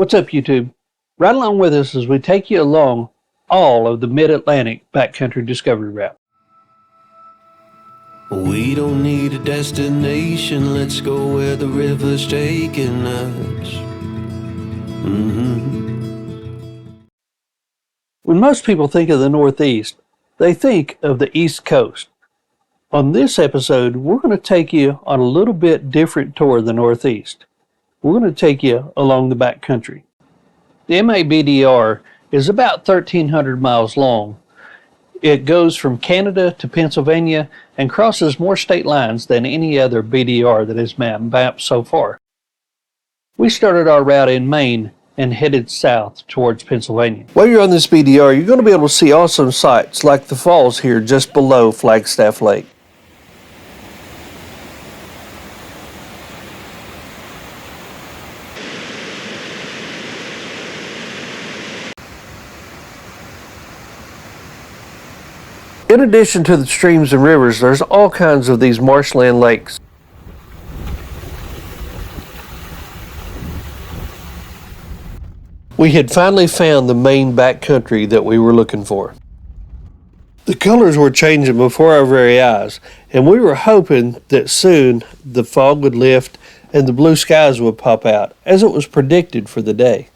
What's up, YouTube? Ride along with us as we take you along all of the Mid-Atlantic Backcountry Discovery Route. We don't need a destination, let's go where the river's taking us. When most people think of the Northeast, they think of the East Coast. On this episode, we're going to take you on a little bit different tour of the Northeast. We're going to take you along the backcountry. The BDR is about 1,300 miles long. It goes from Canada to Pennsylvania and crosses more state lines than any other BDR that has mapped so far. We started our route in Maine and headed south towards Pennsylvania. While you're on this BDR, you're going to be able to see awesome sights like the falls here just below Flagstaff Lake. In addition to the streams and rivers, there's all kinds of these marshland lakes. We had finally found the Maine backcountry that we were looking for. The colors were changing before our very eyes, and we were hoping that soon the fog would lift and the blue skies would pop out, as it was predicted for the day.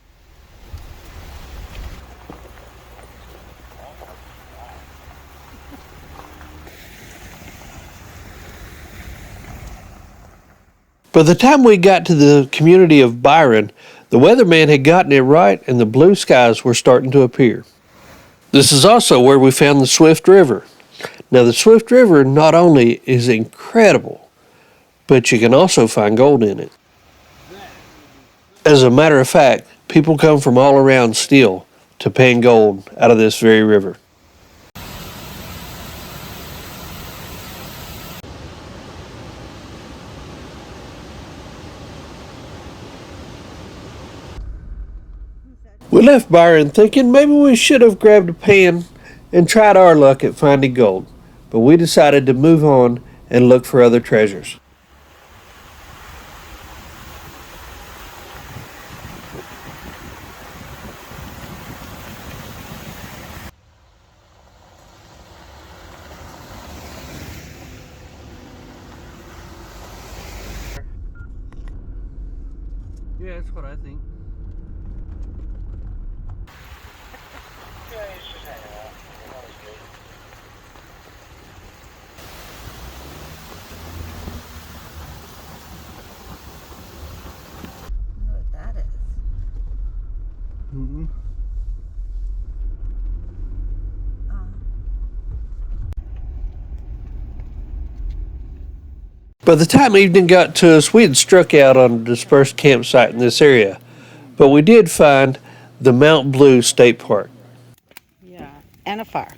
By the time we got to the community of Byron, the weatherman had gotten it right and the blue skies were starting to appear. This is also where we found the Swift River. Now the Swift River not only is incredible, but you can also find gold in it. As a matter of fact, people come from all around still to pan gold out of this very river. We left Byron thinking maybe we should have grabbed a pan and tried our luck at finding gold, but we decided to move on and look for other treasures. Yeah, that's what I think. By the time evening got to us, we had struck out on a dispersed campsite in this area, but we did find the Mount Blue State Park. Yeah, and a fire.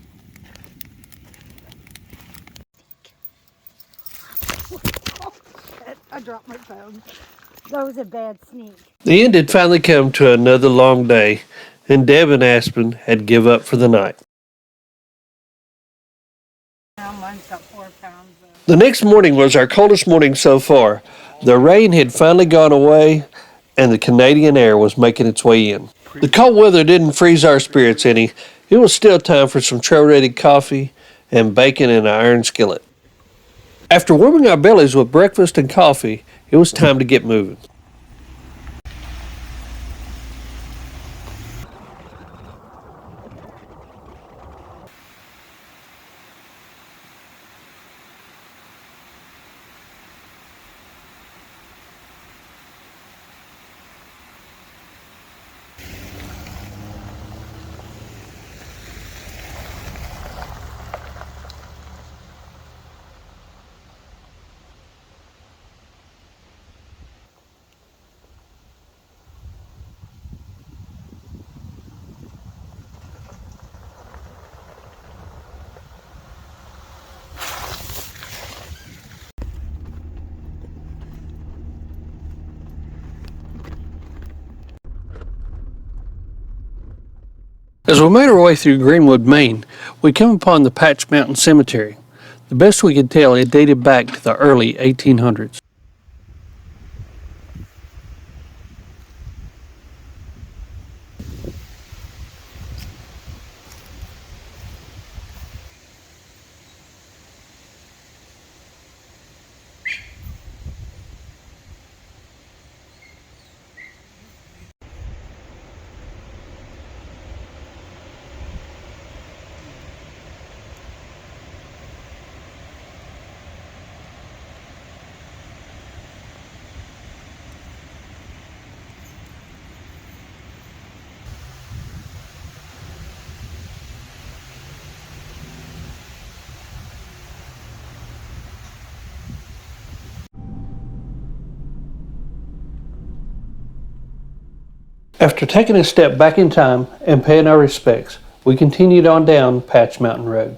I dropped my phone. That was a bad sneak. The end had finally come to another long day, and Deb and Aspen had give up for the night. Now mine's got 4 pounds. The next morning was our coldest morning so far. The rain had finally gone away, and the Canadian air was making its way in. The cold weather didn't freeze our spirits any. It was still time for some trail-ready coffee and bacon in an iron skillet. After warming our bellies with breakfast and coffee, it was time to get moving. As we made our way through Greenwood, Maine, we came upon the Patch Mountain Cemetery. The best we could tell, it dated back to the early 1800s. After taking a step back in time and paying our respects, we continued on down Patch Mountain Road.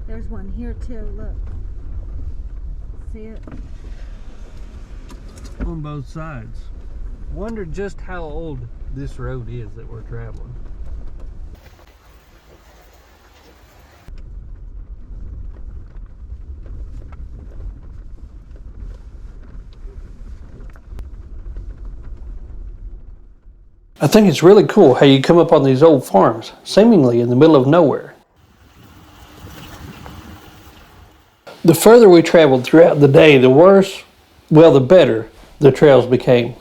There's one here too, look. See it? On both sides. Wonder just how old this road is that we're traveling. I think it's really cool how you come up on these old farms, seemingly in the middle of nowhere. The further we traveled throughout the day, the worse, well, the better the trails became.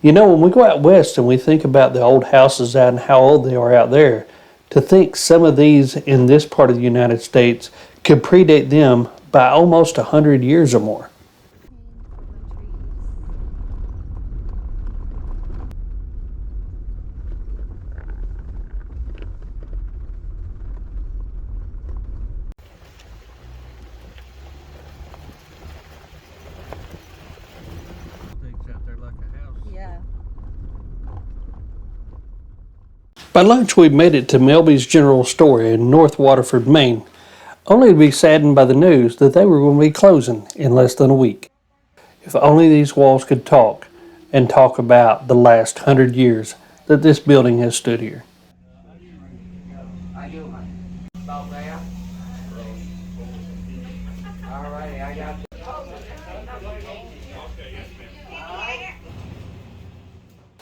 You know, when we go out west and we think about the old houses out and how old they are out there, to think some of these in this part of the United States could predate them by almost 100 years or more. Yeah. By lunch, we made it to Melby's General Store in North Waterford, Maine, only to be saddened by the news that they were going to be closing in less than a week. If only these walls could talk and talk about the last 100 years that this building has stood here.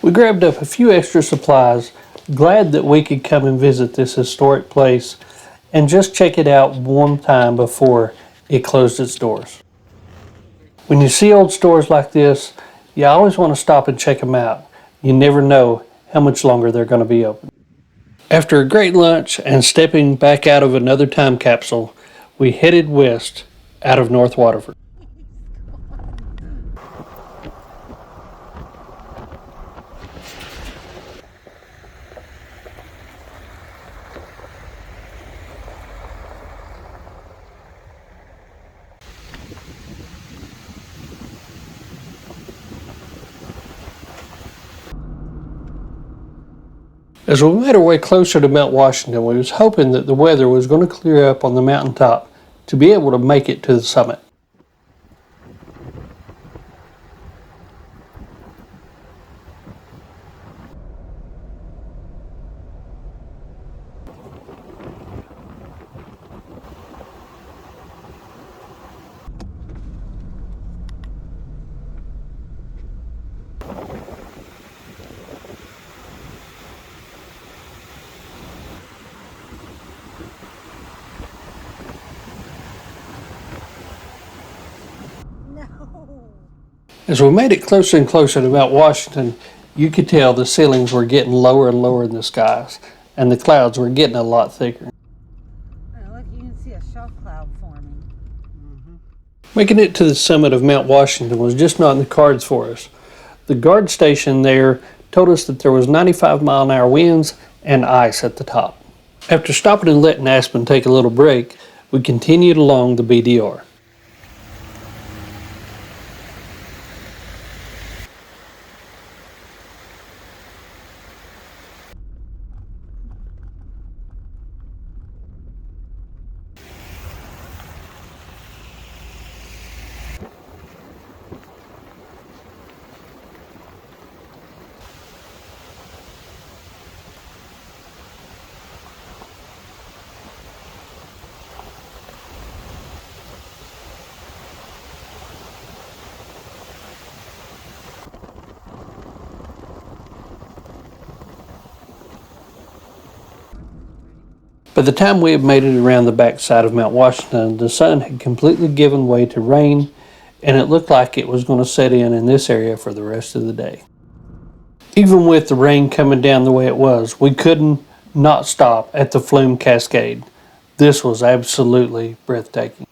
We grabbed up a few extra supplies, glad that we could come and visit this historic place and just check it out one time before it closed its doors. When you see old stores like this, you always want to stop and check them out. You never know how much longer they're going to be open. After a great lunch and stepping back out of another time capsule, we headed west out of North Waterford. As we made our way closer to Mount Washington, we was hoping that the weather was going to clear up on the mountaintop to be able to make it to the summit. No. As we made it closer and closer to Mount Washington, you could tell the ceilings were getting lower and lower in the skies, and the clouds were getting a lot thicker. Oh, look, you can see a shelf cloud forming. Making it to the summit of Mount Washington was just not in the cards for us. The guard station there told us that there was 95-mile-an-hour winds and ice at the top. After stopping and letting Aspen take a little break, we continued along the BDR. By the time we had made it around the backside of Mount Washington, the sun had completely given way to rain, and it looked like it was going to set in this area for the rest of the day. Even with the rain coming down the way it was, we couldn't not stop at the Flume Cascade. This was absolutely breathtaking.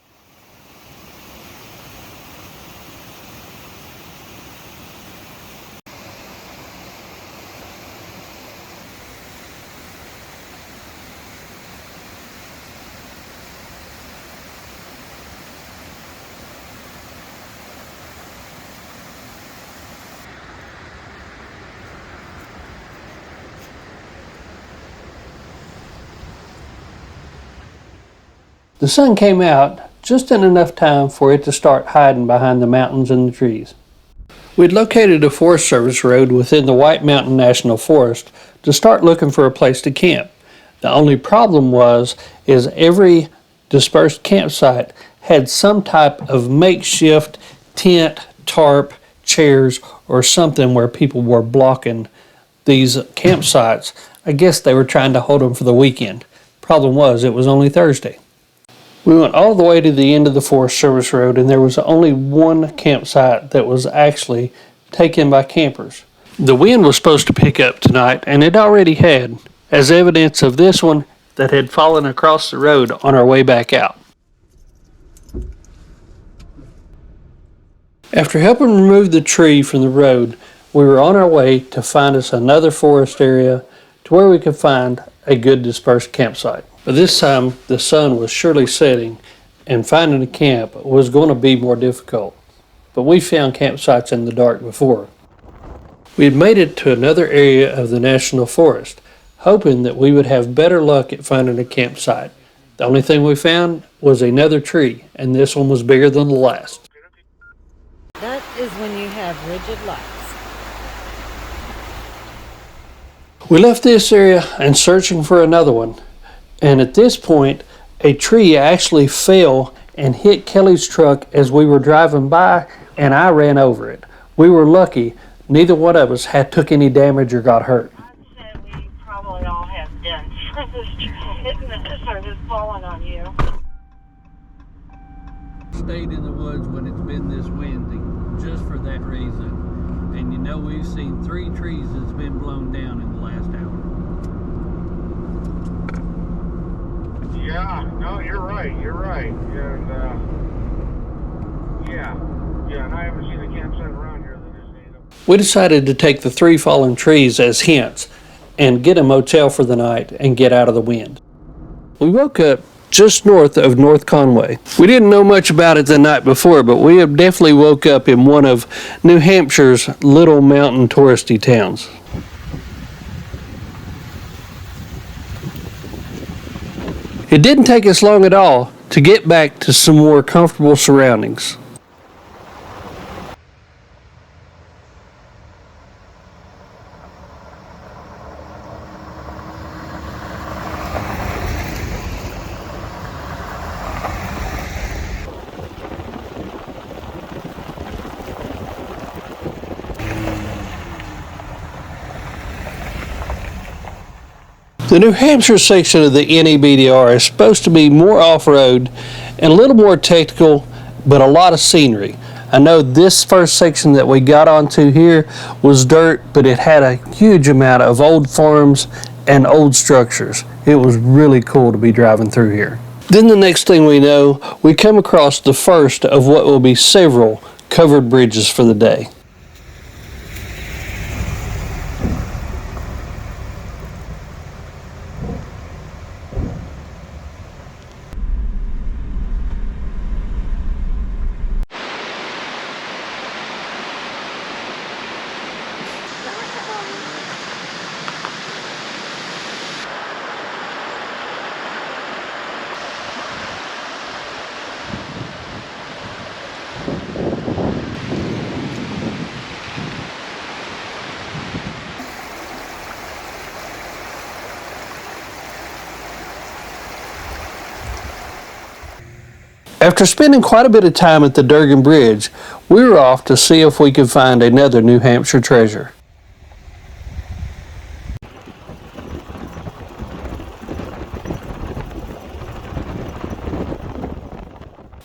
The sun came out just in enough time for it to start hiding behind the mountains and the trees. We'd located a Forest Service road within the White Mountain National Forest to start looking for a place to camp. The only problem is every dispersed campsite had some type of makeshift tent, tarp, chairs, or something where people were blocking these campsites. I guess they were trying to hold them for the weekend. Problem was, it was only Thursday. We went all the way to the end of the Forest Service road, and there was only one campsite that was actually taken by campers. The wind was supposed to pick up tonight, and it already had, as evidence of this one that had fallen across the road on our way back out. After helping remove the tree from the road, we were on our way to find us another forest area to where we could find a good dispersed campsite. But this time, the sun was surely setting, and finding a camp was going to be more difficult. But we found campsites in the dark before. We had made it to another area of the National Forest, hoping that we would have better luck at finding a campsite. The only thing we found was another tree, and this one was bigger than the last. That is when you have rigid lights. We left this area and searching for another one. And at this point, a tree actually fell and hit Kelly's truck as we were driving by, and I ran over it. We were lucky. Neither one of us had took any damage or got hurt. I'd say we probably all have dents from this tree hitting us or just falling on you. Stayed in the woods when it's been this windy, just for that reason. And you know, we've seen 3 trees that's been blown down in the last hour. Yeah, no, you're right, and and I haven't seen a campsite around here that is native. We decided to take the 3 fallen trees as hints and get a motel for the night and get out of the wind. We woke up just north of North Conway. We didn't know much about it the night before, but we have definitely woke up in one of New Hampshire's little mountain touristy towns. It didn't take us long at all to get back to some more comfortable surroundings. The New Hampshire section of the NEBDR is supposed to be more off-road and a little more technical, but a lot of scenery. I know this first section that we got onto here was dirt, but it had a huge amount of old farms and old structures. It was really cool to be driving through here. Then the next thing we know, we come across the first of what will be several covered bridges for the day. After spending quite a bit of time at the Durgan Bridge, we were off to see if we could find another New Hampshire treasure.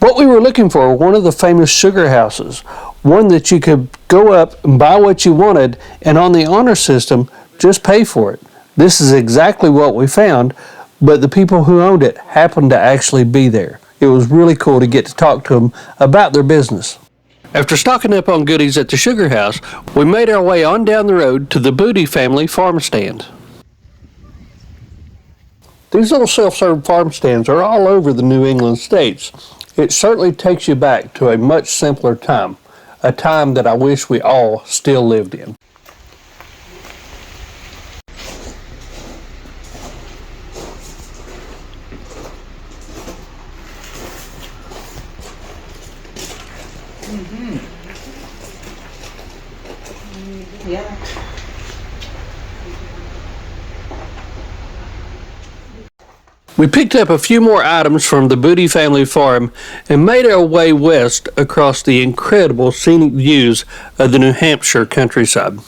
What we were looking for, one of the famous sugar houses, one that you could go up and buy what you wanted, and on the honor system, just pay for it. This is exactly what we found, but the people who owned it happened to actually be there. It was really cool to get to talk to them about their business. After stocking up on goodies at the sugar house, we made our way on down the road to the Booty family farm stand. These little self-serve farm stands are all over the New England states. It certainly takes you back to a much simpler time, a time that I wish we all still lived in. We picked up a few more items from the Booty family farm and made our way west across the incredible scenic views of the New Hampshire countryside.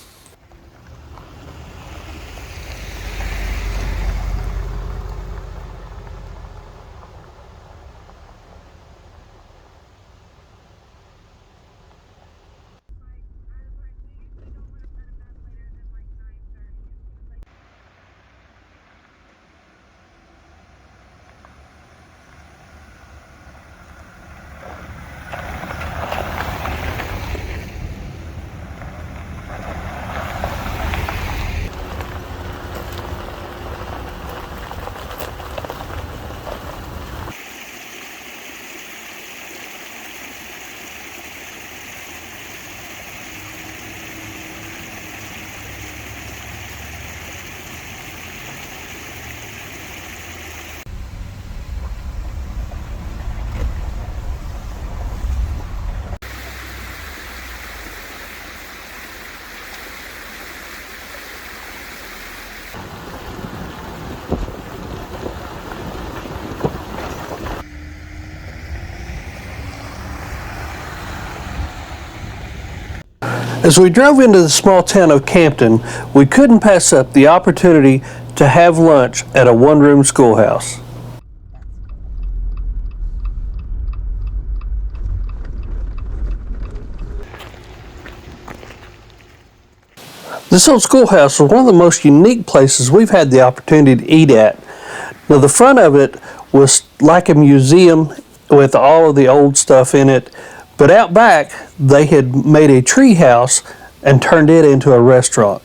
As we drove into the small town of Campton, we couldn't pass up the opportunity to have lunch at a one-room schoolhouse. This old schoolhouse was one of the most unique places we've had the opportunity to eat at. Now, the front of it was like a museum with all of the old stuff in it, but out back they had made a tree house and turned it into a restaurant.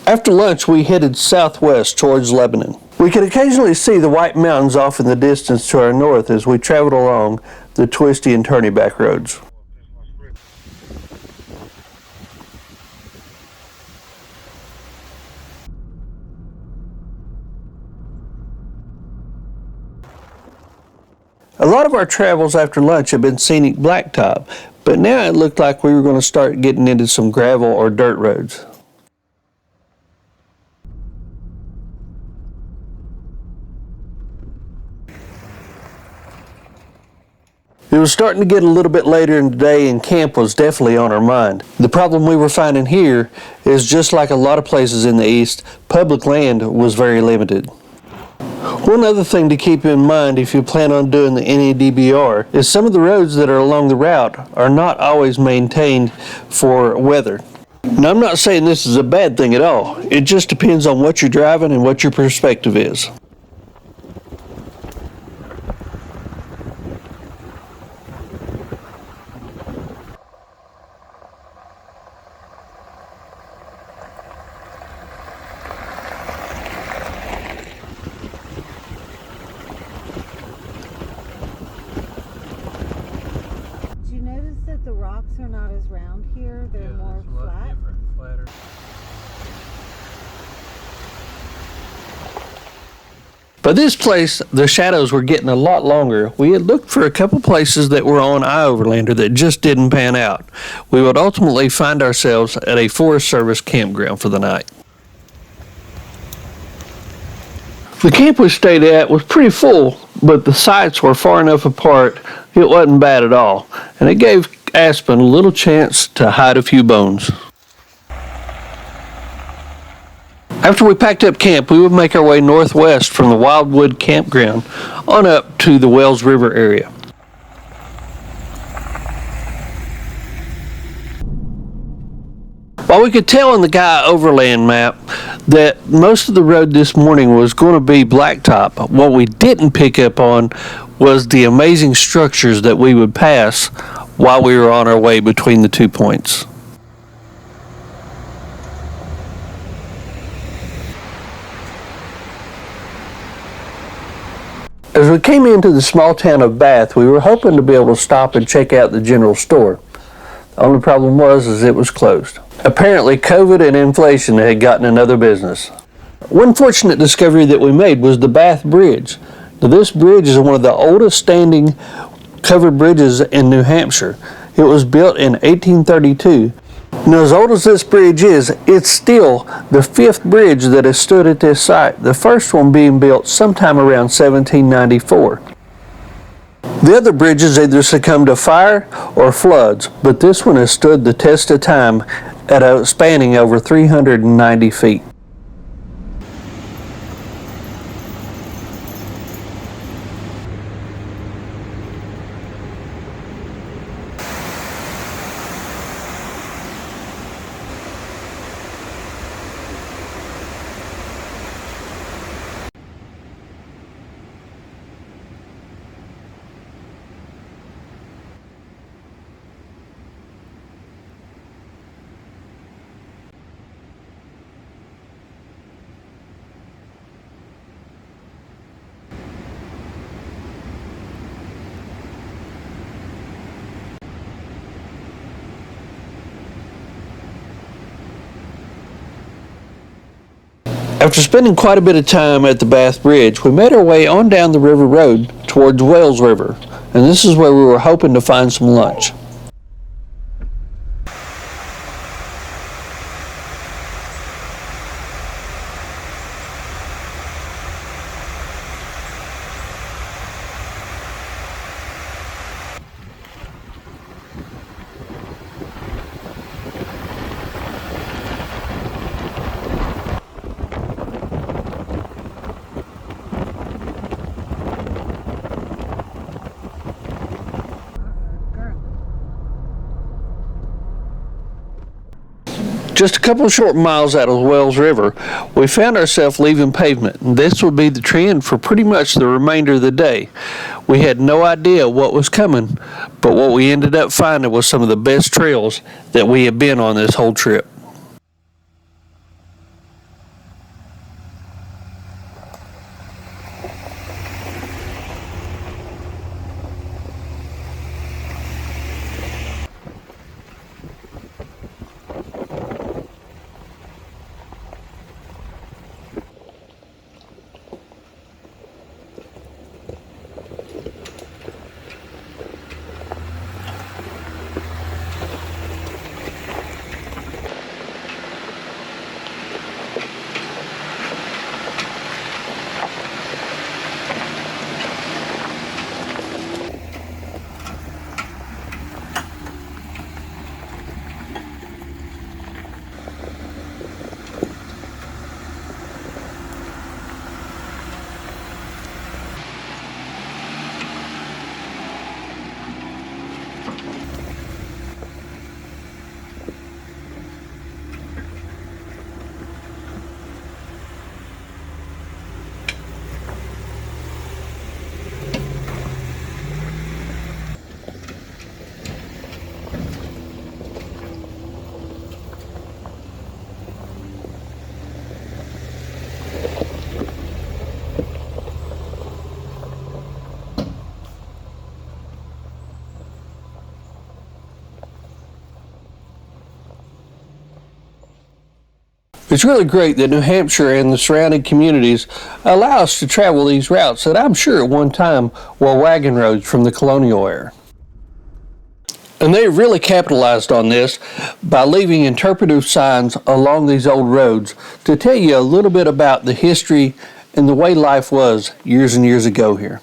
After lunch, we headed southwest towards Lebanon. We could occasionally see the White Mountains off in the distance to our north as we traveled along the twisty and turny back roads. A lot of our travels after lunch had been scenic blacktop, but now it looked like we were going to start getting into some gravel or dirt roads. It was starting to get a little bit later in the day, and camp was definitely on our mind. The problem we were finding here is, just like a lot of places in the East, public land was very limited. One other thing to keep in mind if you plan on doing the NEDBR is some of the roads that are along the route are not always maintained for weather. Now, I'm not saying this is a bad thing at all. It just depends on what you're driving and what your perspective is. The rocks are not as round here, they're more flat. Flatter. By this place, the shadows were getting a lot longer. We had looked for a couple places that were on iOverlander that just didn't pan out. We would ultimately find ourselves at a Forest Service campground for the night. The camp we stayed at was pretty full, but the sites were far enough apart, it wasn't bad at all, and it gave Aspen a little chance to hide a few bones. After we packed up camp, we would make our way northwest from the Wildwood Campground on up to the Wells River area. While we could tell on the Guy Overland map that most of the road this morning was going to be blacktop, what we didn't pick up on was the amazing structures that we would pass while we were on our way between the 2 points. As we came into the small town of Bath, we were hoping to be able to stop and check out the general store. The only problem was it was closed. Apparently, COVID and inflation had gotten another business. One fortunate discovery that we made was the Bath Bridge. Now, this bridge is one of the oldest standing covered bridges in New Hampshire. It was built in 1832. Now, as old as this bridge is, it's still the fifth bridge that has stood at this site, the first one being built sometime around 1794. The other bridges either succumbed to fire or floods, but this one has stood the test of time at spanning over 390 feet. After spending quite a bit of time at the Bath Bridge, we made our way on down the river road towards Wells River, and this is where we were hoping to find some lunch. Just a couple of short miles out of the Wells River, we found ourselves leaving pavement, and this would be the trend for pretty much the remainder of the day. We had no idea what was coming, but what we ended up finding was some of the best trails that we had been on this whole trip. It's really great that New Hampshire and the surrounding communities allow us to travel these routes that I'm sure at one time were wagon roads from the colonial era. And they really capitalized on this by leaving interpretive signs along these old roads to tell you a little bit about the history and the way life was years and years ago here.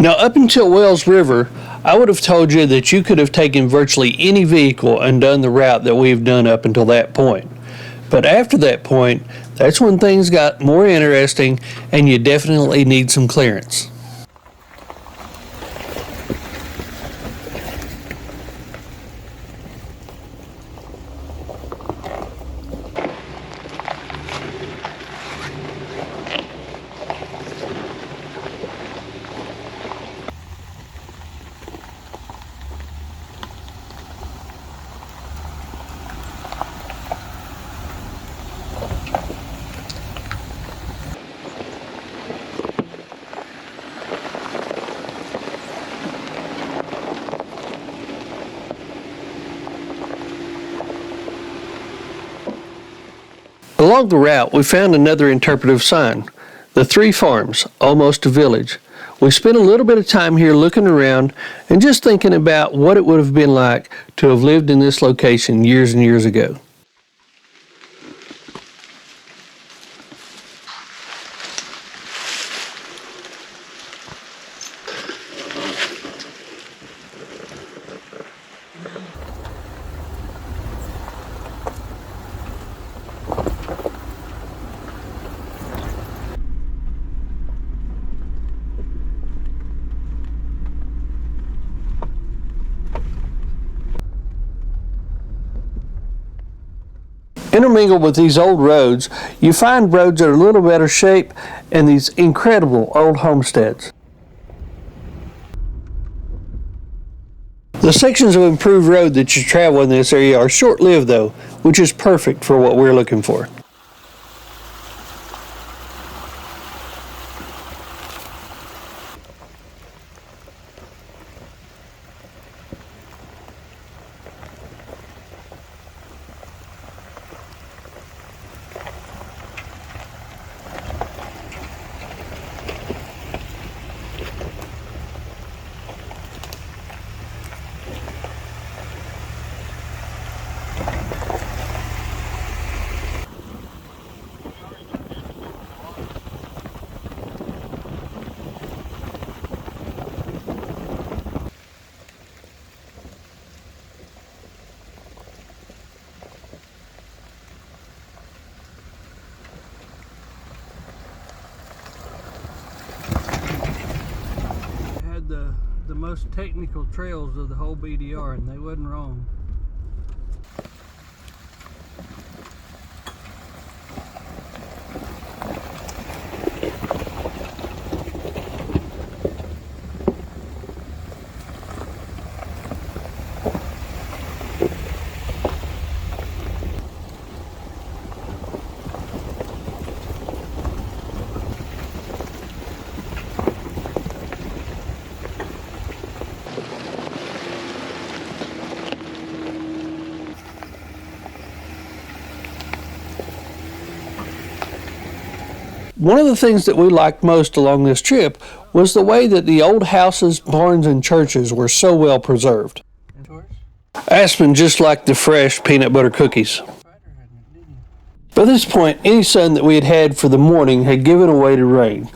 Now, up until Wells River, I would have told you that you could have taken virtually any vehicle and done the route that we've done up until that point. But after that point, that's when things got more interesting and you definitely need some clearance. Along the route, we found another interpretive sign, the 3 Farms, almost a village. We spent a little bit of time here looking around and just thinking about what it would have been like to have lived in this location years and years ago. Intermingled with these old roads, you find roads that are a little better shape and these incredible old homesteads. The sections of improved road that you travel in this area are short-lived though, which is perfect for what we're looking for. The most technical trails of the whole BDR, and they wasn't wrong. One of the things that we liked most along this trip was the way that the old houses, barns, and churches were so well preserved. Aspen just liked the fresh peanut butter cookies. By this point, any sun that we had had for the morning had given way to rain.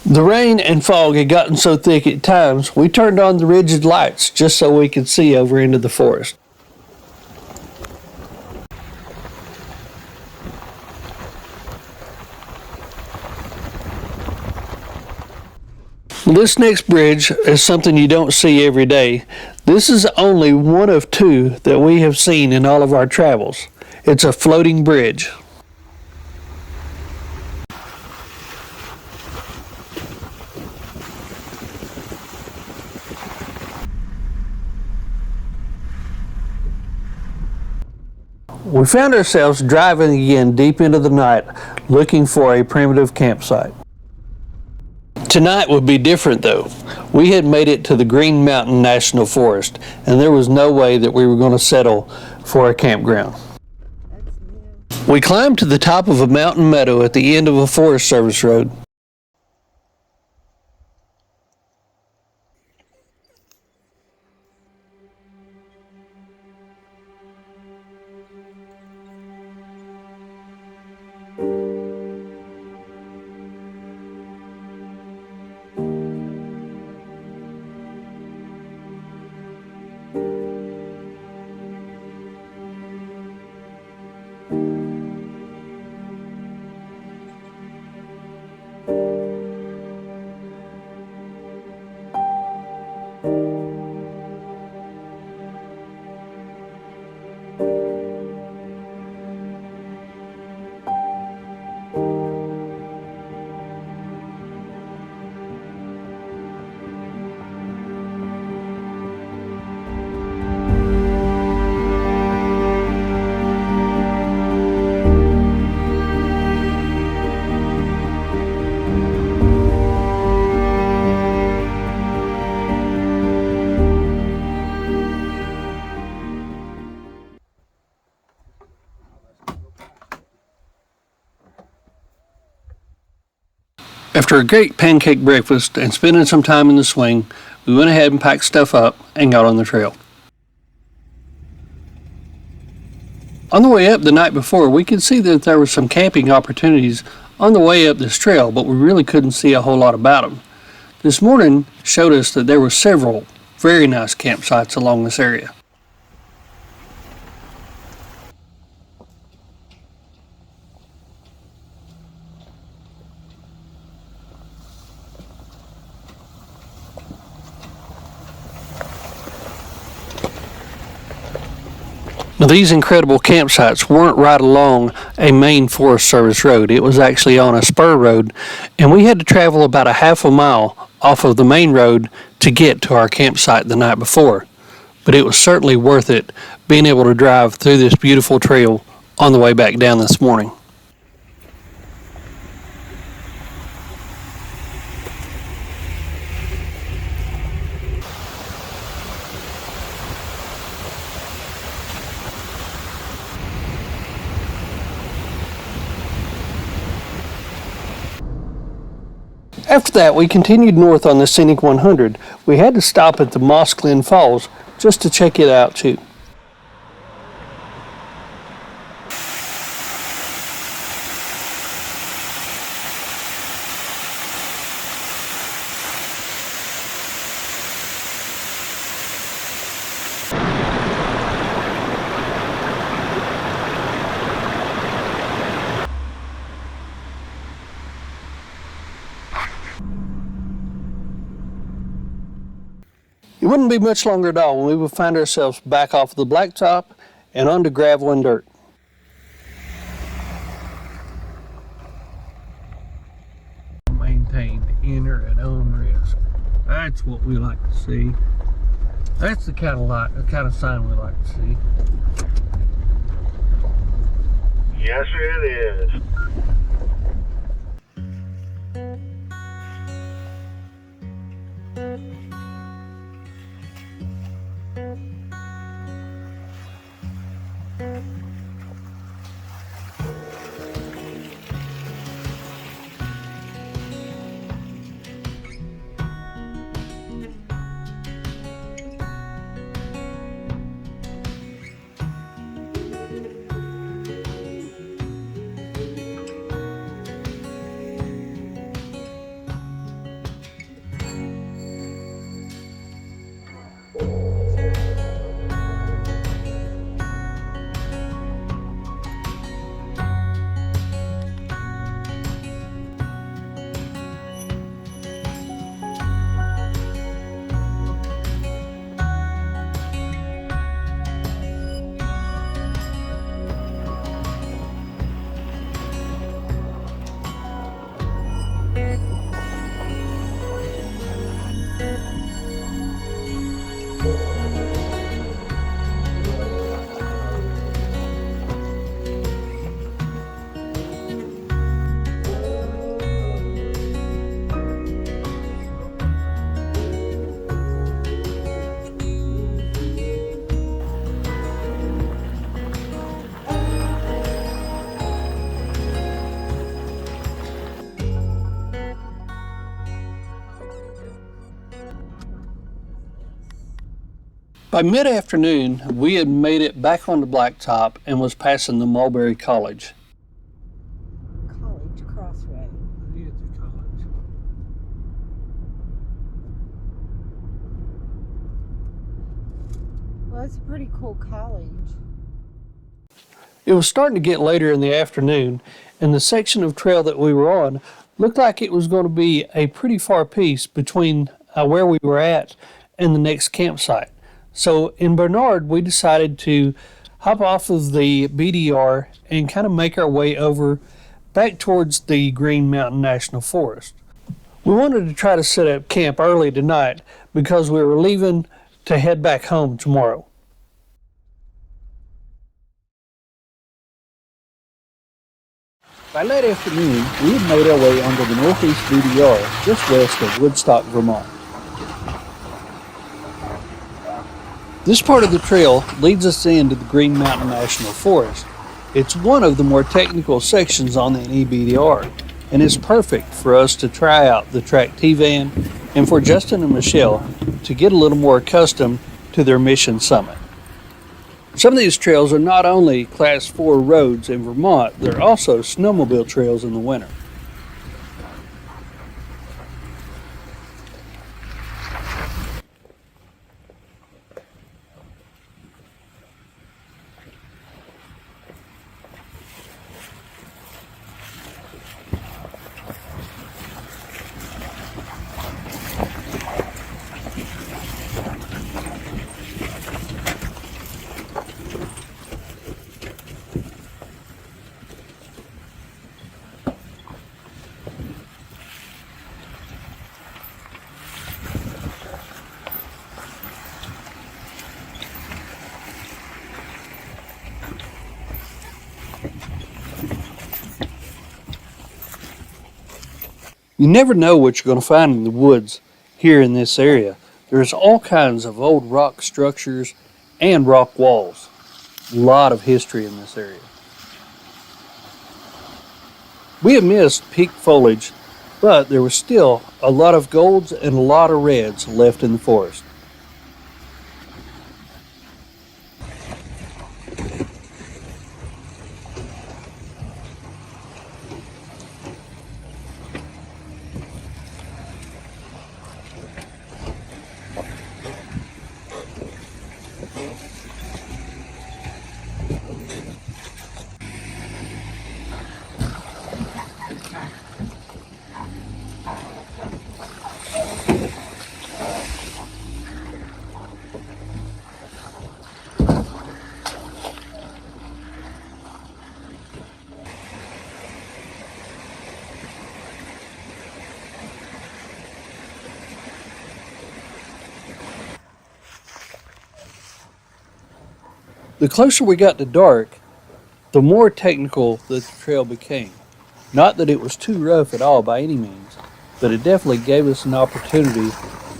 The rain and fog had gotten so thick at times, we turned on the rigid lights just so we could see over into the forest. This next bridge is something you don't see every day. This is only one of 2 that we have seen in all of our travels. It's a floating bridge. We found ourselves driving again deep into the night, looking for a primitive campsite. Tonight would be different though. We had made it to the Green Mountain National Forest, and there was no way that we were going to settle for a campground. We climbed to the top of a mountain meadow at the end of a Forest Service road. After a great pancake breakfast and spending some time in the swing, we went ahead and packed stuff up and got on the trail. On the way up the night before, we could see that there were some camping opportunities on the way up this trail, but we really couldn't see a whole lot about them. This morning showed us that there were several very nice campsites along this area. Now, these incredible campsites weren't right along a Maine Forest Service road. It was actually on a spur road, and we had to travel about a half a mile off of the main road to get to our campsite the night before. But it was certainly worth it being able to drive through this beautiful trail on the way back down this morning. After that, we continued north on the Scenic 100. We had to stop at the Moss Glen Falls just to check it out too. It wouldn't be much longer at all when we would find ourselves back off the blacktop and onto gravel and dirt. Maintained, enter at own risk. That's what we like to see. That's the kind of sign we like to see. Yes, it is. By mid-afternoon, we had made it back on the blacktop and was passing the Mulberry College. College Crossway. Well, that's a pretty cool college. It was starting to get later in the afternoon, and the section of trail that we were on looked like it was going to be a pretty far piece between where we were at and the next campsite. So in Bernard, we decided to hop off of the BDR and kind of make our way over back towards the Green Mountain National Forest. We wanted to try to set up camp early tonight because we were leaving to head back home tomorrow. By late afternoon, we had made our way onto the Northeast BDR just west of Woodstock, Vermont. This part of the trail leads us into the Green Mountain National Forest. It's one of the more technical sections on the NEBDR. and it's perfect for us to try out the track T-van and for Justin and Michelle to get a little more accustomed to their mission summit. Some of these trails are not only Class 4 roads in Vermont, they're also snowmobile trails in the winter. You never know what you're going to find in the woods here in this area. There's all kinds of old rock structures and rock walls. A lot of history in this area. We have missed peak foliage, but there was still a lot of golds and a lot of reds left in the forest. The closer we got to dark, the more technical the trail became. Not that it was too rough at all by any means, but it definitely gave us an opportunity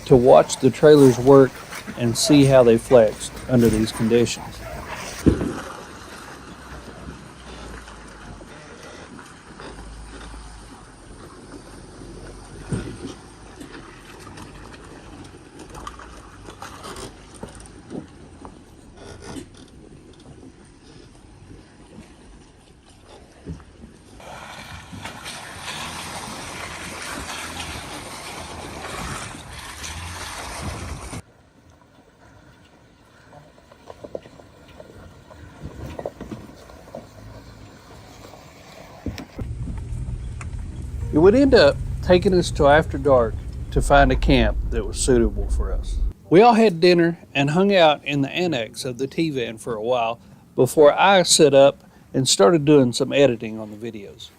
to watch the trailers work and see how they flexed under these conditions. It would end up taking us till after dark to find a camp that was suitable for us. We all had dinner and hung out in the annex of the T-van for a while before I set up and started doing some editing on the videos.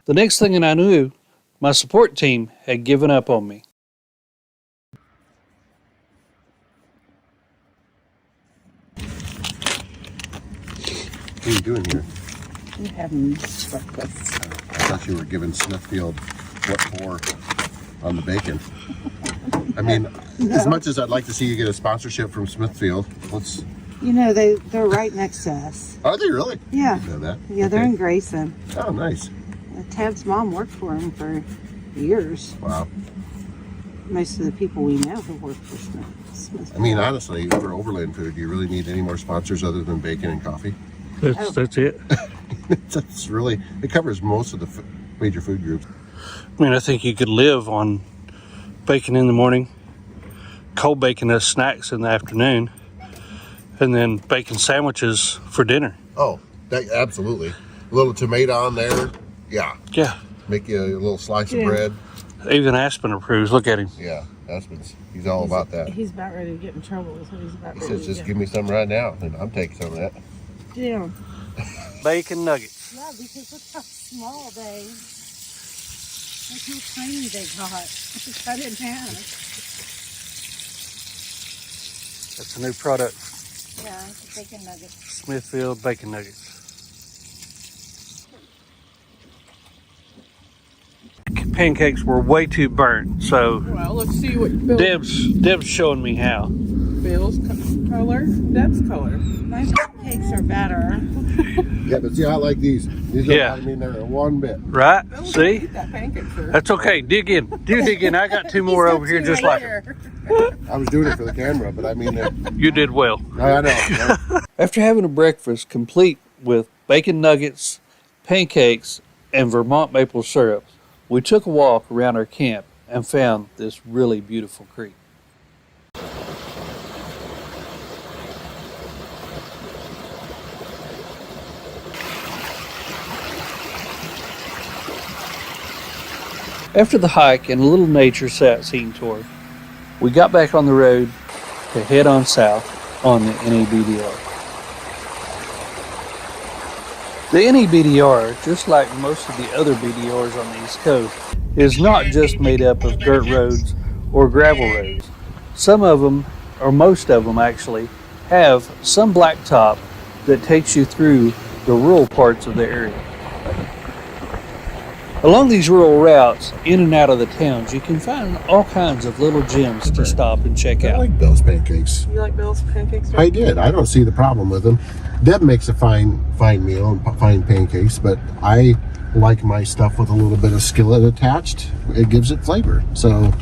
The next thing that I knew, my support team had given up on me. What are you doing here? I'm having breakfast. I thought you were giving Smithfield what for on the bacon. I mean, as much as I'd like to see you get a sponsorship from Smithfield, let's... You know, they're right next to us. Are they really? Yeah. I didn't know that. Yeah, they're Okay. in Grayson. Oh, nice. Tab's mom worked for him for years. Wow. Most of the people we know have worked for Smith. I mean, honestly, for Overland food, do you really need any more sponsors other than bacon and coffee? That's it. That's really, it covers most of the major food groups. I mean, I think you could live on bacon in the morning, cold bacon as snacks in the afternoon, and then bacon sandwiches for dinner. Oh, that, absolutely. A little tomato on there. Yeah. Yeah. Make you a little slice of bread. Even Aspen approves. Look at him. Yeah, he's all about that. He's about ready to get in trouble. That's what he's about He ready says, to just do. give me some right now, and I'm taking some of that. Yeah. Bacon nuggets. Yeah, because look how small they, look how tiny they got. Cut it in half. That's a new product. Yeah, it's bacon nuggets. Smithfield bacon nuggets. pancakes were way too burnt. So Well, let's see what Bill, Deb's showing me how. Bill's color, Deb's color. My pancakes are better. Yeah, but see, I like these. These are, Yeah. I mean, they're one bit. Right? Bill, See? eat that pancake, sir. That's okay. Dig in. Do dig in. I got two more over here just like it. I was doing it for the camera, but I mean, You did well. I know. After having a breakfast complete with bacon nuggets, pancakes, and Vermont maple syrup, we took a walk around our camp and found this really beautiful creek. After the hike and a little nature sightseeing tour, we got back on the road to head on south on the NEBDR. The NEBDR, just like most of the other BDRs on the East Coast, is not just made up of dirt roads or gravel roads. Some of them, or most of them actually, have some blacktop that takes you through the rural parts of the area. Along these rural routes, in and out of the towns, you can find all kinds of little gems to stop and check I out. like Bill's pancakes. You like Bill's pancakes, sir? I did. I don't see the problem with them. Deb makes a fine meal and fine pancakes, but I like my stuff with a little bit of skillet attached. It gives it flavor. So,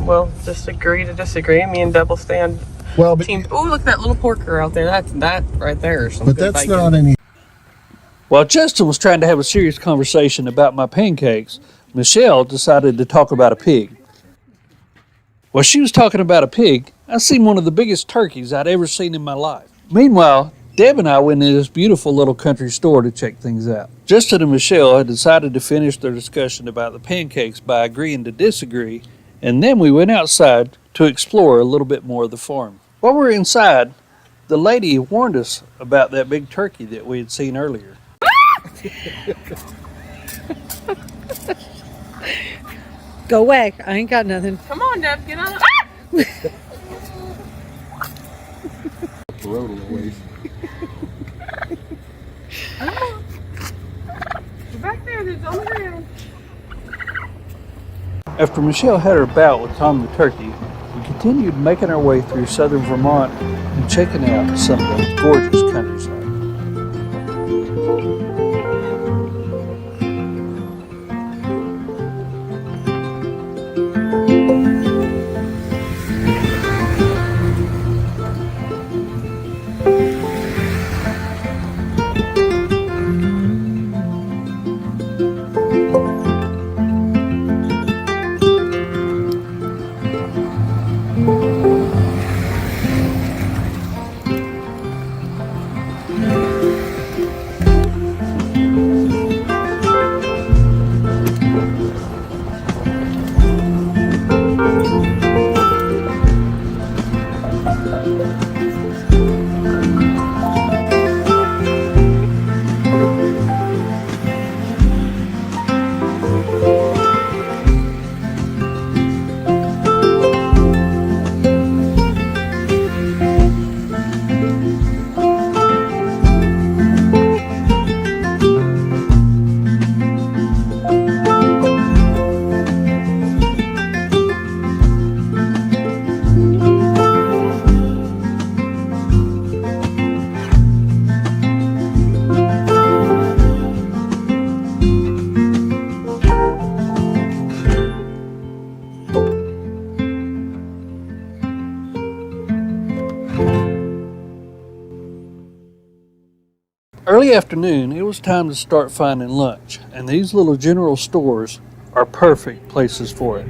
Well, just agree to disagree. Me and Deb will stand well, but, team. Oh, look at that little porker out there. That right there. Some but good that's bacon. not any. While Justin was trying to have a serious conversation about my pancakes, Michelle decided to talk about a pig. While she was talking about a pig, I seen one of the biggest turkeys I'd ever seen in my life. Meanwhile, Deb and I went into this beautiful little country store to check things out. Justin and Michelle had decided to finish their discussion about the pancakes by agreeing to disagree, and then we went outside to explore a little bit more of the farm. While we were inside, the lady warned us about that big turkey that we had seen earlier. Go away. I ain't got nothing. Come on, Deb, get on. Road a little ways. Back there, there's on the ground. After Michelle had her bout with Tom the turkey, we continued making our way through southern Vermont and checking out some of those gorgeous countryside. Early afternoon, it was time to start finding lunch, and these little general stores are perfect places for it.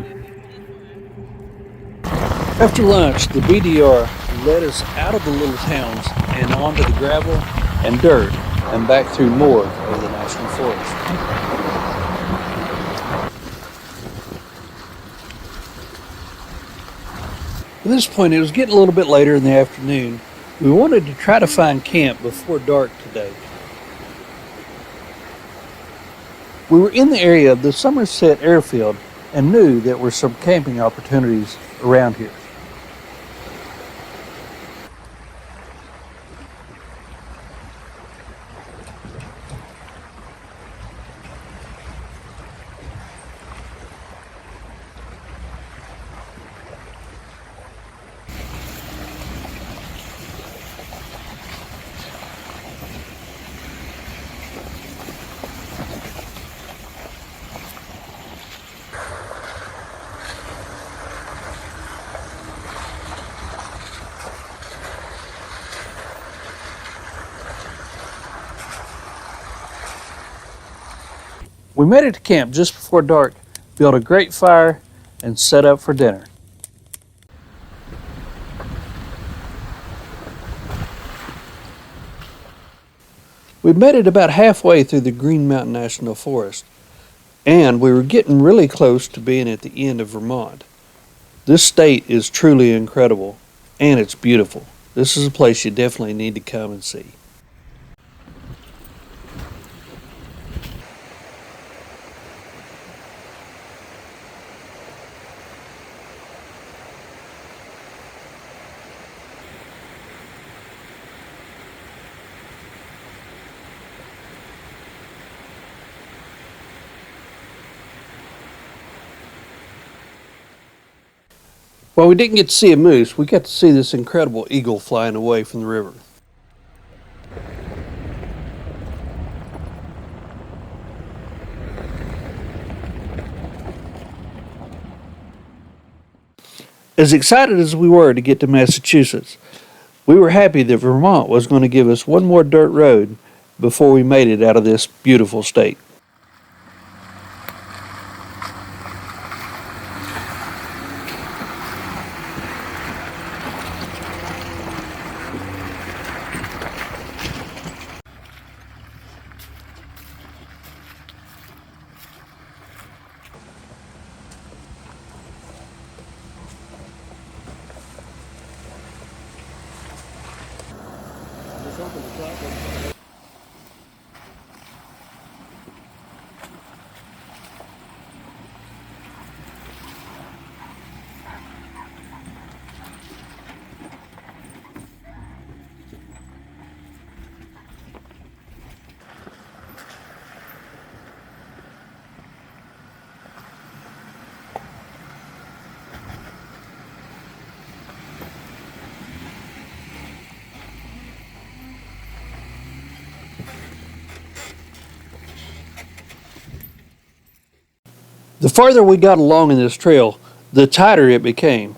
After lunch, the BDR led us out of the little towns and onto the gravel and dirt and back through more of the National Forest. At this point, it was getting a little bit later in the afternoon. We wanted to try to find camp before dark today. We were in the area of the Somerset airfield and knew there were some camping opportunities around here. We made it to camp just before dark, built a great fire, and set up for dinner. We made it about halfway through the Green Mountain National Forest, and we were getting really close to being at the end of Vermont. This state is truly incredible, and it's beautiful. This is a place you definitely need to come and see. While we didn't get to see a moose, we got to see this incredible eagle flying away from the river. As excited as we were to get to Massachusetts, we were happy that Vermont was going to give us one more dirt road before we made it out of this beautiful state. The farther we got along in this trail, the tighter it became.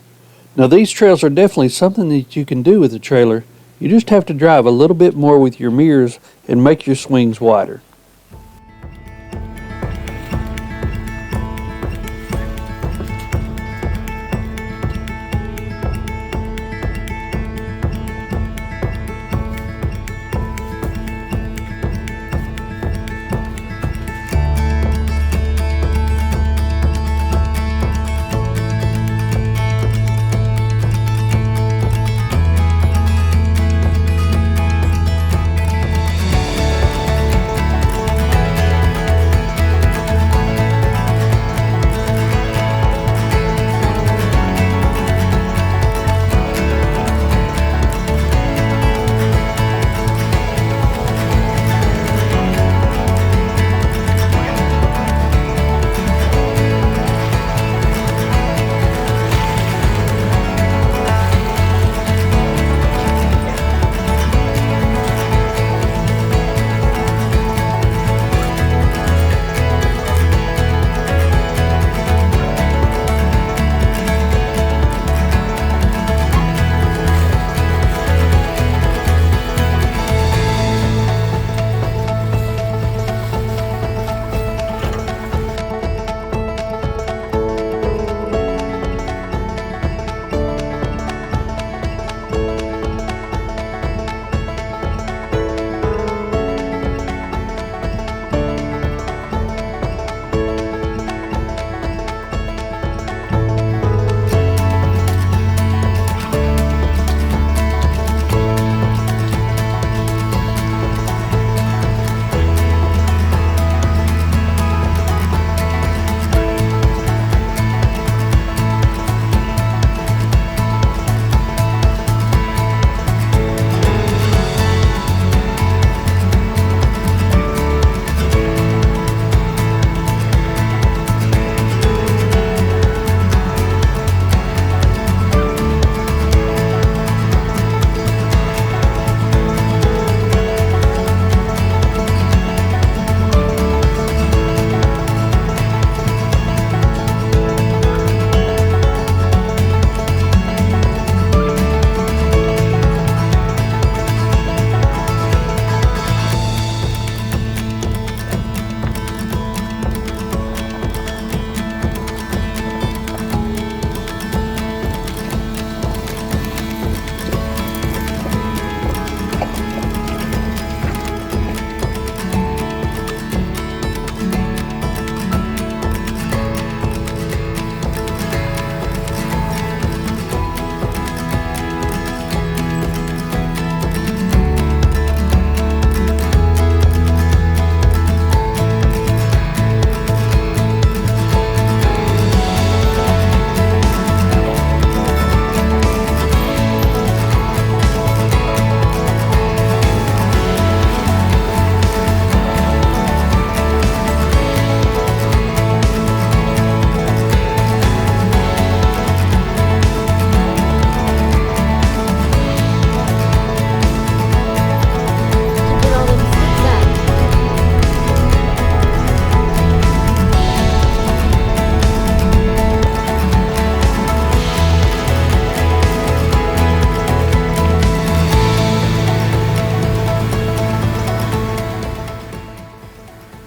Now these trails are definitely something that you can do with a trailer. You just have to drive a little bit more with your mirrors and make your swings wider.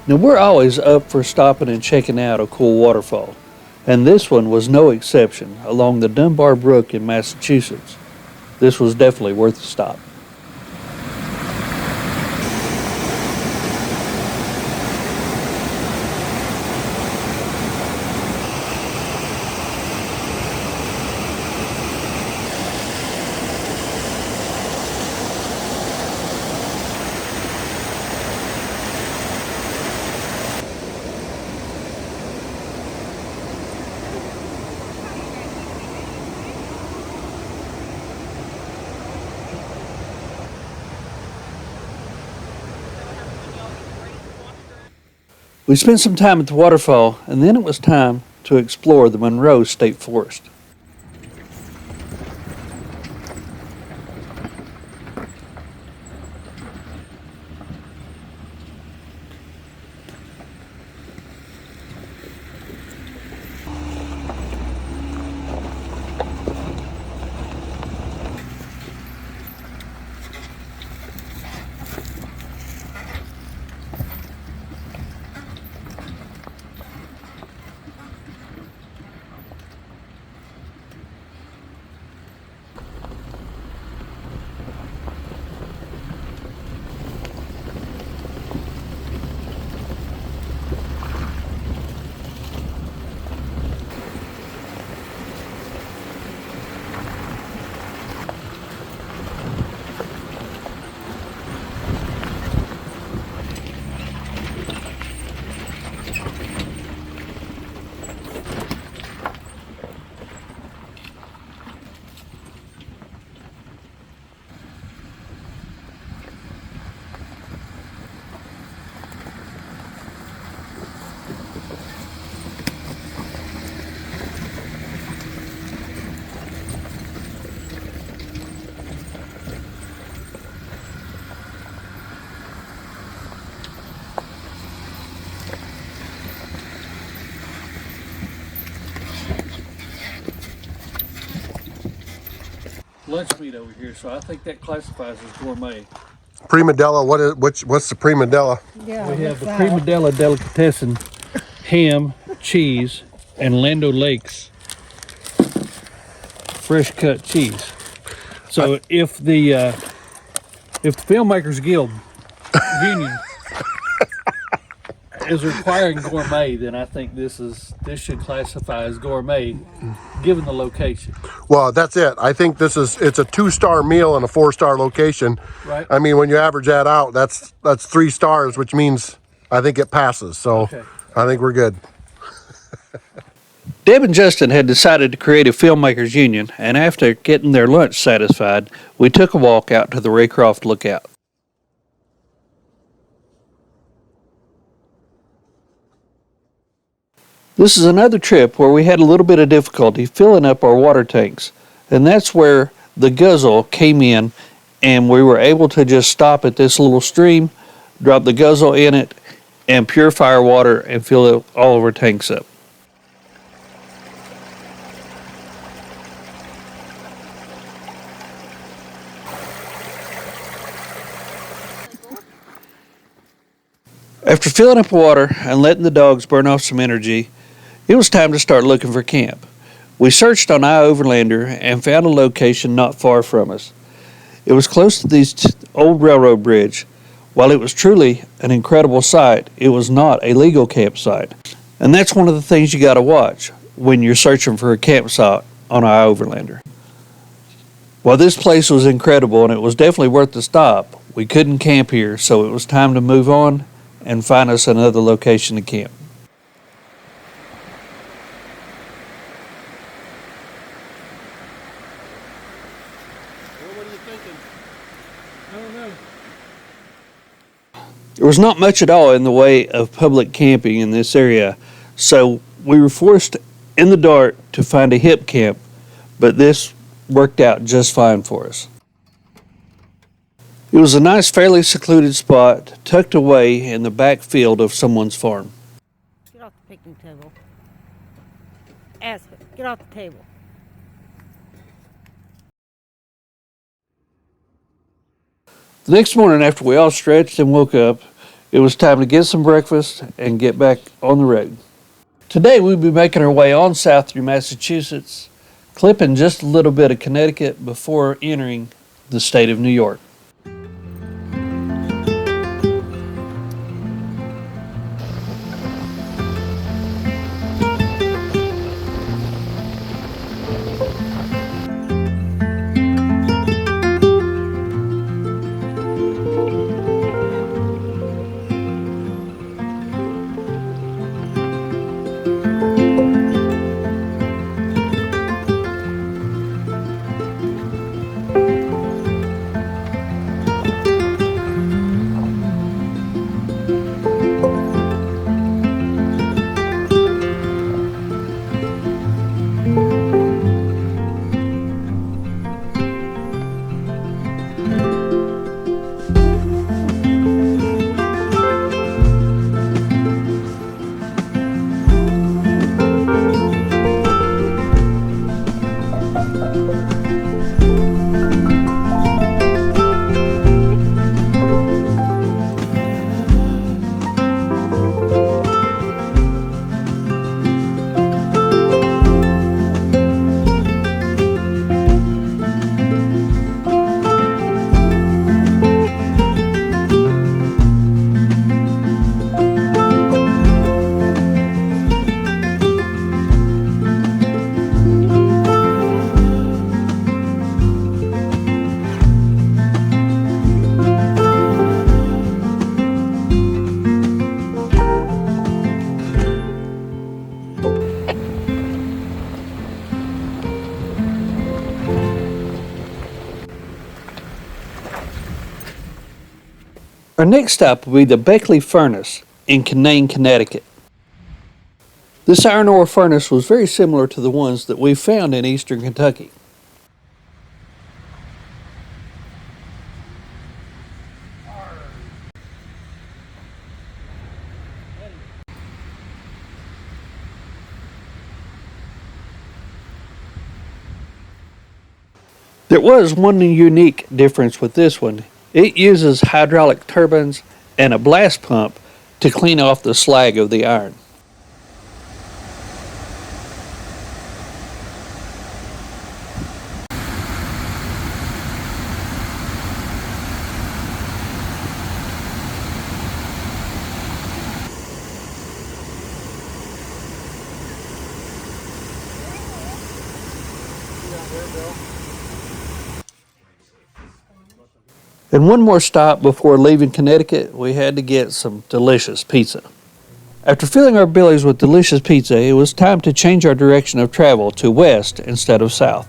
Now, we're always up for stopping and checking out a cool waterfall, and this one was no exception along the Dunbar Brook in Massachusetts. This was definitely worth a stop. We spent some time at the waterfall, and then it was time to explore the Monroe State Forest. Lunch meat over here, so I think that classifies as gourmet. Prima Della, what's the Prima Della? Yeah, We have the Prima Della Delicatessen ham, cheese, and Land O'Lakes fresh cut cheese. So if the Filmmakers Guild Union is requiring gourmet, then I think this should classify as gourmet, given the location. Well, that's it. I think it's a 2-star meal in a 4-star location. Right. I mean, when you average that out, that's 3 stars, which means I think it passes. So Okay. I think we're good. Deb and Justin had decided to create a Filmmakers Union, and after getting their lunch satisfied, we took a walk out to the Raycroft Lookout. This is another trip where we had a little bit of difficulty filling up our water tanks, and that's where the guzzle came in, and we were able to just stop at this little stream, drop the guzzle in it, and purify our water and fill all of our tanks up. After filling up water and letting the dogs burn off some energy, it was time to start looking for camp. We searched on iOverlander and found a location not far from us. It was close to this old railroad bridge. While it was truly an incredible sight, it was not a legal campsite. And that's one of the things you got to watch when you're searching for a campsite on iOverlander. While this place was incredible and it was definitely worth the stop, we couldn't camp here, so it was time to move on and find us another location to camp. There was not much at all in the way of public camping in this area, so we were forced in the dark to find a hip camp, but this worked out just fine for us. It was a nice, fairly secluded spot tucked away in the back field of someone's farm. Get off the picnic table. Aspen, get off the table. The next morning, after we all stretched and woke up, It was time to get some breakfast and get back on the road. Today we'll be making our way on south through Massachusetts, clipping just a little bit of Connecticut before entering the state of New York. Our next stop will be the Beckley Furnace in Canaan, Connecticut. This iron ore furnace was very similar to the ones that we found in eastern Kentucky. There was one unique difference with this one. It uses hydraulic turbines and a blast pump to clean off the slag of the iron. And one more stop before leaving Connecticut, we had to get some delicious pizza. After filling our bellies with delicious pizza, it was time to change our direction of travel to west instead of south.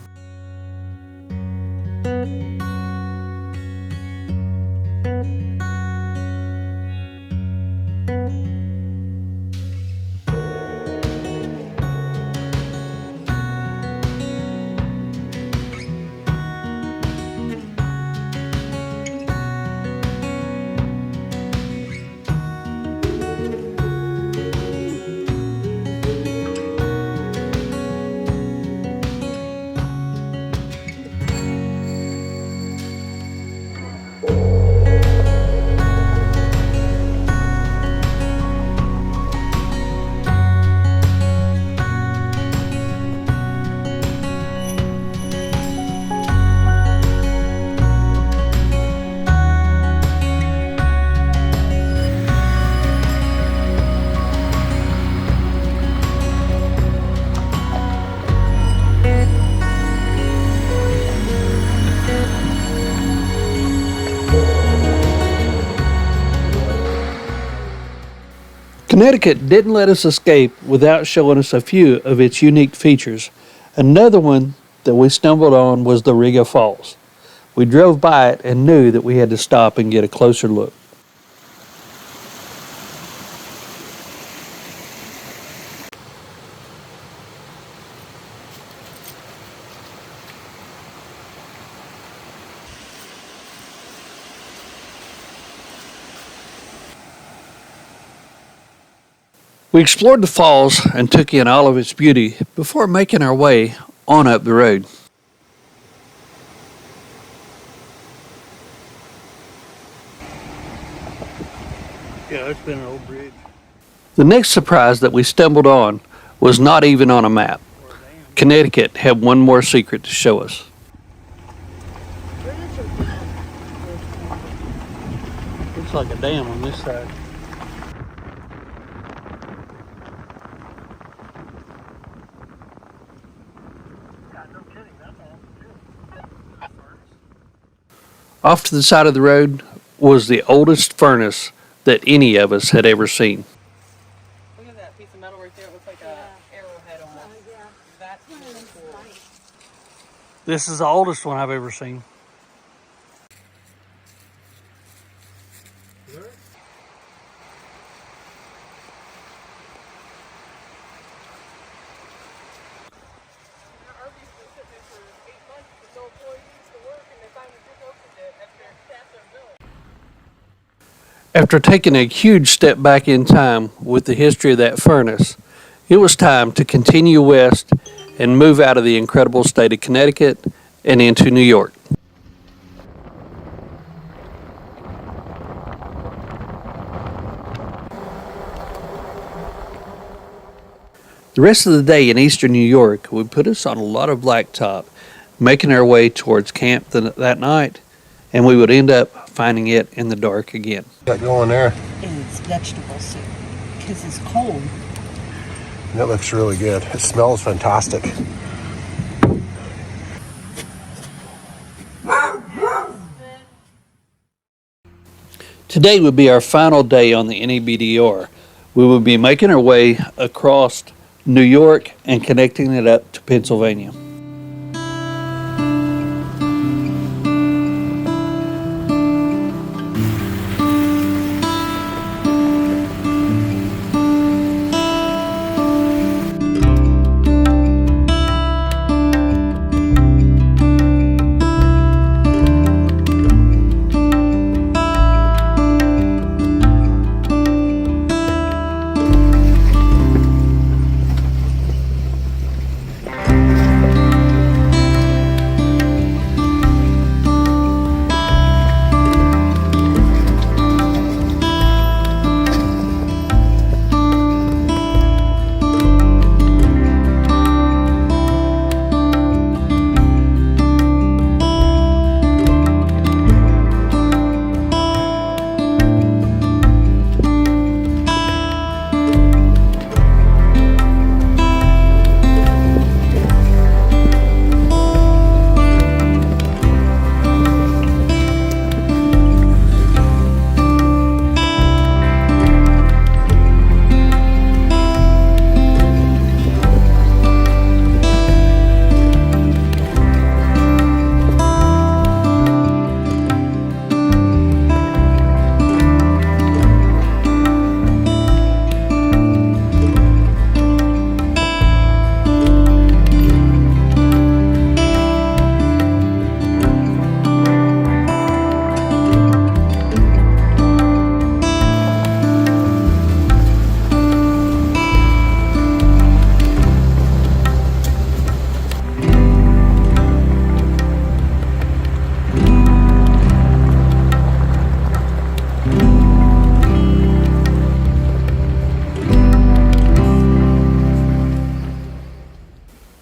Connecticut didn't let us escape without showing us a few of its unique features. Another one that we stumbled on was the Riga Falls. We drove by it and knew that we had to stop and get a closer look. We explored the falls and took in all of its beauty before making our way on up the road. Yeah, it's been an old bridge. The next surprise that we stumbled on was not even on a map. Connecticut had one more secret to show us. Looks like a dam on this side. Off to the side of the road was the oldest furnace that any of us had ever seen. Look at that piece of metal right there. It looks like an arrowhead almost. That's really cool. This is the oldest one I've ever seen. After taking a huge step back in time with the history of that furnace, it was time to continue west and move out of the incredible state of Connecticut and into New York. The rest of the day in eastern New York would put us on a lot of blacktop, making our way towards camp that night, and we would end up finding it in the dark again. Got going there. It's vegetable soup because it's cold. That looks really good. It smells fantastic. Today would be our final day on the NEBDR. We would be making our way across New York and connecting it up to Pennsylvania.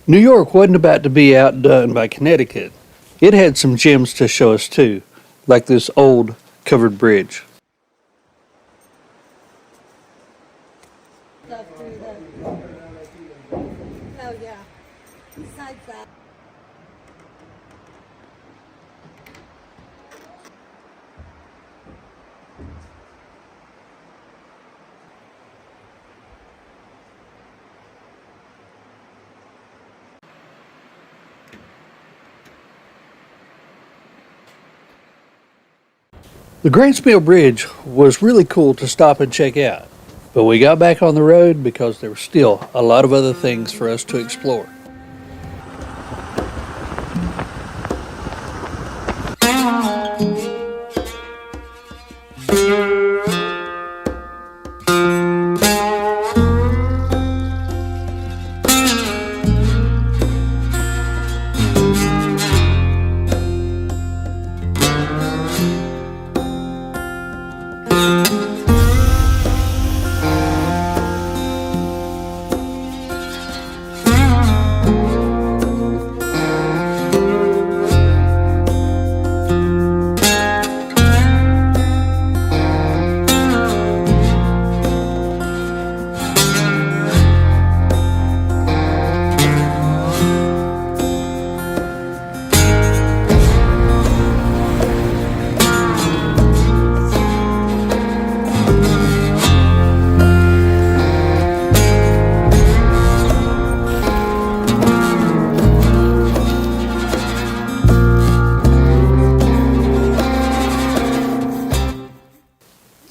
New York wasn't about to be outdone by Connecticut. It had some gems to show us too, like this old covered bridge. Oh yeah. Besides that. The Grants Mill Bridge was really cool to stop and check out, but we got back on the road because there were still a lot of other things for us to explore.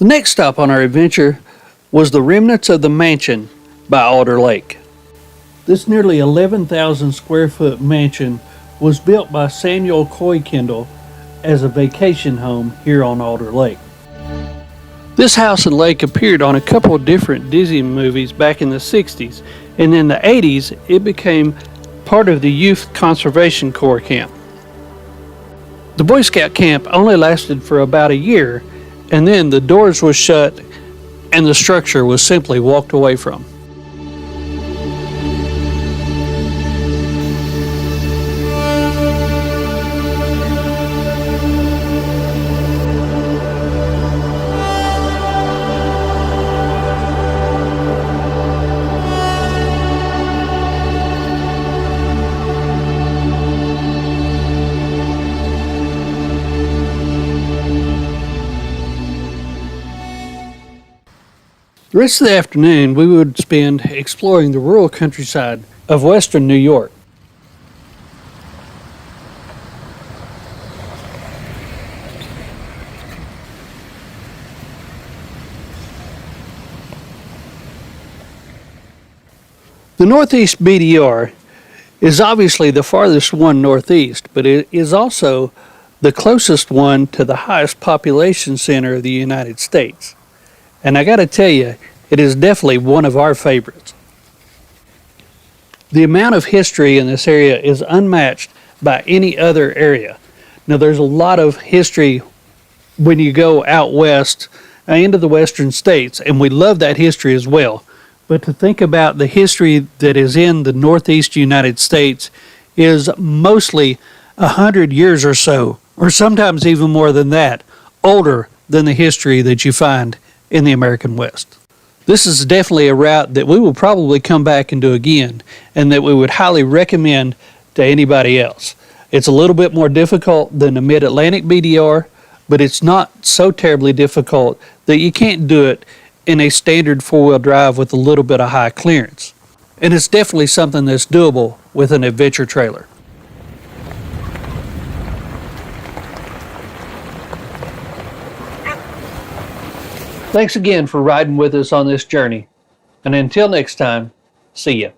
Next stop on our adventure was the remnants of the mansion by Alder Lake. This nearly 11,000 square foot mansion was built by Samuel Coy Kendall as a vacation home here on Alder Lake. This house and lake appeared on a couple of different Disney movies back in the 60s, and in the 80s it became part of the Youth Conservation Corps camp. The Boy Scout camp only lasted for about a year, and then the doors were shut and the structure was simply walked away from. The rest of the afternoon we would spend exploring the rural countryside of western New York. The Northeast BDR is obviously the farthest one northeast, but it is also the closest one to the highest population center of the United States. And I gotta tell you, it is definitely one of our favorites. The amount of history in this area is unmatched by any other area. Now, there's a lot of history when you go out west into the western states, and we love that history as well. But to think about the history that is in the Northeast United States is mostly 100 years or so, or sometimes even more than that, older than the history that you find in the American West. This is definitely a route that we will probably come back and do again, and that we would highly recommend to anybody else. It's a little bit more difficult than the Mid-Atlantic BDR, but it's not so terribly difficult that you can't do it in a standard four-wheel drive with a little bit of high clearance. And it's definitely something that's doable with an adventure trailer. Thanks again for riding with us on this journey. And until next time, see ya.